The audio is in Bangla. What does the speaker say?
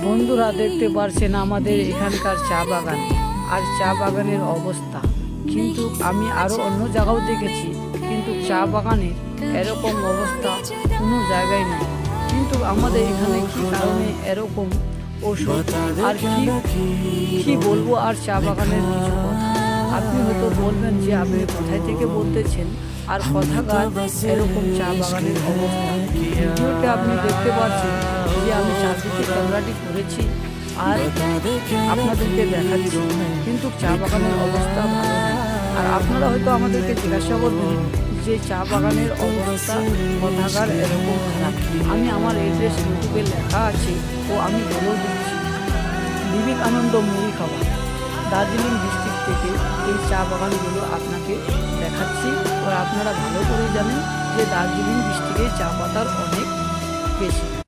বন্ধুরা দেখতে পারছেন আমাদের এখানকার চা বাগান আর চা বাগানের অবস্থা, কিন্তু আমি আরো অন্য জায়গাও দেখেছি, কিন্তু চা বাগানের এরকম অবস্থা কোনো জায়গায় নেই। কিন্তু আমাদের এখানে কি কারণে এরকম ওষুধ আর কি বলবো আর চা বাগানের কিছু কথা। আপনি হয়তো বলবেন যে আপনি কোথায় থেকে বলতেছেন আর কোথাকার এরকম চা বাগানের অবস্থা। ভিডিওতে আপনি দেখতে পাচ্ছেন যে আমি চারদিকে ক্যামেরাটি করেছি আর আপনাদেরকে দেখাচ্ছি, কিন্তু চা বাগানের অবস্থা ভালো নেই। আর আপনারা হয়তো আমাদেরকে জিজ্ঞাসা করবেন যে চা বাগানের অবস্থা কোথাকার এরকম খারাপ। আমি আমার এড্রেস ইউটিউবে লেখা আছে ও আমি বলেও দিচ্ছি। বিবেকানন্দ মুড়ি খাওয়া, দার্জিলিং ডিস্ট্রিক্ট থেকে এই চা বাগানগুলো আপনাকে দেখাচ্ছি। আর আপনারা ভালো করে জানেন যে দার্জিলিং ডিস্ট্রিক্টে চা পাতার অনেক বেশি।